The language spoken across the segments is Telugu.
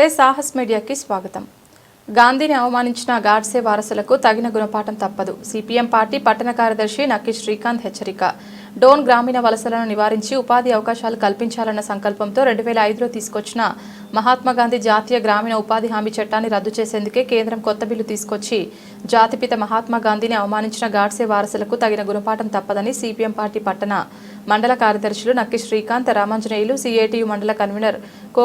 నమస్తే, సాహస్ మీడియాకి స్వాగతం. గాంధీని అవమానించిన గాడ్సే వారసులకు తగిన గుణపాఠం తప్పదు. సిపిఎం పార్టీ పట్టణ కార్యదర్శి నక్కి శ్రీకాంత్ హెచ్చరిక. డోన్ గ్రామీణ వలసలను నివారించి ఉపాధి అవకాశాలు కల్పించాలన్న సంకల్పంతో 2005లో తీసుకొచ్చిన మహాత్మాగాంధీ జాతీయ గ్రామీణ ఉపాధి హామీ చట్టాన్ని రద్దు చేసేందుకే కేంద్రం కొత్త బిల్లు తీసుకొచ్చి జాతిపిత మహాత్మాగాంధీని అవమానించిన గాడ్సే వారసులకు తగిన గుణపాఠం తప్పదని సిపిఎం పార్టీ పట్టణ మండల కార్యదర్శులు నక్కి శ్రీకాంత్, రామాంజనేయులు, సిఐటియు మండల కన్వీనర్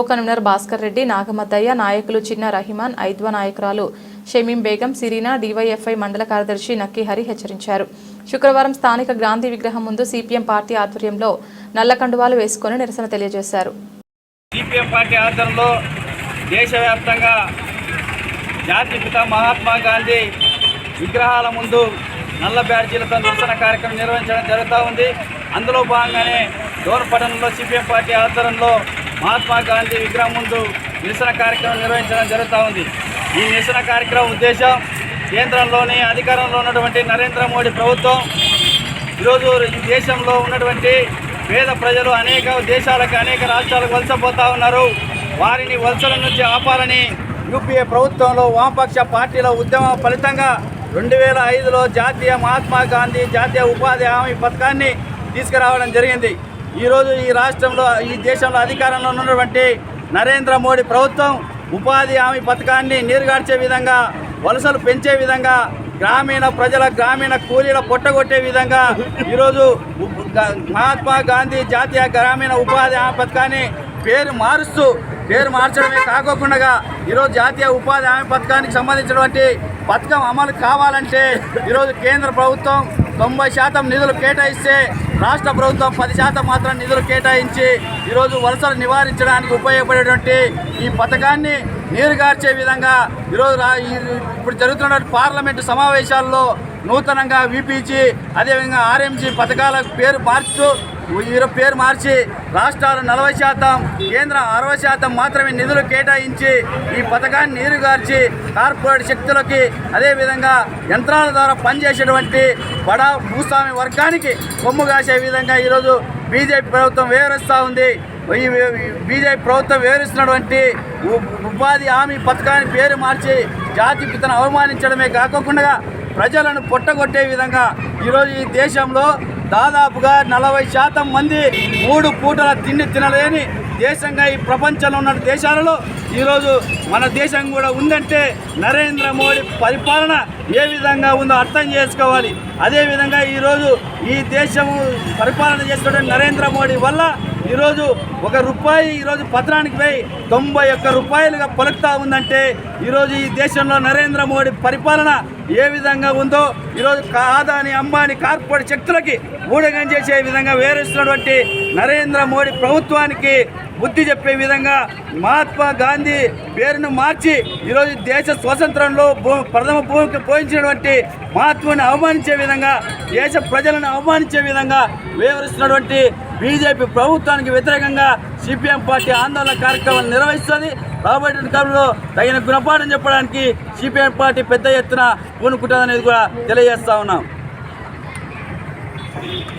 కన్వీనర్ భాస్కర్ రెడ్డి, నాగమద్దయ్య, నాయకులు చిన్న రహిమాన్, ఐద్వా నాయకురాలు షమీం బేగం, సిరీనా, డివైఎఫ్ఐ మండల కార్యదర్శి నక్కి హరి హెచ్చరించారు. శుక్రవారం స్థానిక గాంధీ విగ్రహం ముందు సిపిఎం పార్టీ ఆధ్వర్యంలో నల్ల కండువాలు వేసుకుని నిరసన తెలియజేశారు. సిపిఎం పార్టీ ఆధ్వర్యంలో దేశవ్యాప్తంగా జాతిపిత మహాత్మాగాంధీ విగ్రహాల ముందు నల్ల బ్యాడ్జీలతో నిరసన కార్యక్రమం నిర్వహించడం జరుగుతూ ఉంది. అందులో భాగంగానే డోన్ పట్టణంలో సిపిఎం పార్టీ ఆధ్వర్యంలో మహాత్మాగాంధీ విగ్రహం ముందు నిరసన కార్యక్రమం నిర్వహించడం జరుగుతూ ఉంది. ఈ నిరసన కార్యక్రమం ఉద్దేశం కేంద్రంలోని అధికారంలో ఉన్నటువంటి నరేంద్ర మోడీ ప్రభుత్వం ఈరోజు ఈ దేశంలో ఉన్నటువంటి పేద ప్రజలు అనేక దేశాలకు, అనేక రాష్ట్రాలకు వలసపోతూ ఉన్నారు. వారిని వలసల నుంచి ఆపాలని యూపీఏ ప్రభుత్వంలో వామపక్ష పార్టీల ఉద్యమం ఫలితంగా 2005లో జాతీయ మహాత్మాగాంధీ జాతీయ ఉపాధి హామీ పథకాన్ని తీసుకురావడం జరిగింది. ఈరోజు ఈ రాష్ట్రంలో, ఈ దేశంలో అధికారంలో ఉన్నటువంటి నరేంద్ర మోడీ ప్రభుత్వం ఉపాధి హామీ పథకాన్ని నీరుగార్చే విధంగా, వలసలు పెంచే విధంగా, గ్రామీణ ప్రజల గ్రామీణ కూలీల పొట్టగొట్టే విధంగా ఈరోజు మహాత్మా గాంధీ జాతీయ గ్రామీణ ఉపాధి హామీ పథకాన్ని పేరు మార్చడమే కాకోకుండా ఈరోజు జాతీయ ఉపాధి హామీ పథకానికి సంబంధించినటువంటి పథకం అమలు కావాలంటే ఈరోజు కేంద్ర ప్రభుత్వం 90% నిధులు కేటాయిస్తే రాష్ట్ర ప్రభుత్వం 10% మాత్రం నిధులు కేటాయించి ఈరోజు వలసలు నివారించడానికి ఉపయోగపడేటువంటి ఈ పథకాన్ని నీరుగార్చే విధంగా ఈరోజు ఇప్పుడు జరుగుతున్న పార్లమెంటు సమావేశాల్లో నూతనంగా విపిజి, అదేవిధంగా ఆర్ఎంజీ పథకాల పేరు మార్చి రాష్ట్రాలు 40%, కేంద్రం 60% మాత్రమే నిధులు కేటాయించి ఈ పథకాన్ని నీరుగార్చి కార్పొరేట్ శక్తులకి, అదేవిధంగా యంత్రాల ద్వారా పనిచేసేటువంటి బడా భూస్వామి వర్గానికి కొమ్ము కాసే విధంగా ఈరోజు బీజేపీ ప్రభుత్వం వ్యవహరిస్తూ ఉంది. ఈ బీజేపీ ప్రభుత్వం వ్యవహరిస్తున్నటువంటి ఉపాధి హామీ పథకాన్ని పేరు మార్చి జాతిపితను అవమానించడమే కాకుండా ప్రజలను పొట్టగొట్టే విధంగా ఈరోజు ఈ దేశంలో దాదాపుగా 40% మంది 3 పూటల తిండి తినలేని దేశంగా ఈ ప్రపంచంలో ఉన్న దేశాలలో ఈరోజు మన దేశం కూడా ఉందంటే నరేంద్ర మోడీ పరిపాలన ఏ విధంగా ఉందో అర్థం చేసుకోవాలి. అదేవిధంగా ఈరోజు ఈ దేశము పరిపాలన చేస్తున్న నరేంద్ర మోడీ వల్ల ఈరోజు ₹1 ఈరోజు పత్రానికి పోయి 91 రూపాయలుగా పలుకుతూ ఉందంటే ఈరోజు ఈ దేశంలో నరేంద్ర మోడీ పరిపాలన ఏ విధంగా ఉందో ఈరోజు అదాని, అంబానీ కార్పొరేట్ శక్తులకి ఊడగం చేసే విధంగా వేరేస్తున్నటువంటి నరేంద్ర మోడీ ప్రభుత్వానికి బుద్ధి చెప్పే విధంగా మహాత్మా గాంధీ పేరును మార్చి ఈరోజు దేశ స్వాతంత్రంలో ప్రథమ భూమికి పోయించినటువంటి మహాత్ముని అవమానించే విధంగా, దేశ ప్రజలను అవమానించే విధంగా వ్యవహరిస్తున్నటువంటి బీజేపీ ప్రభుత్వానికి వ్యతిరేకంగా సిపిఎం పార్టీ ఆందోళన కార్యక్రమాలు నిర్వహిస్తుంది. రాబోయే కాలంలో తగిన గుణపాఠం చెప్పడానికి సిపిఎం పార్టీ పెద్ద ఎత్తున పూనుకుంటుందనేది కూడా తెలియజేస్తా ఉన్నాం.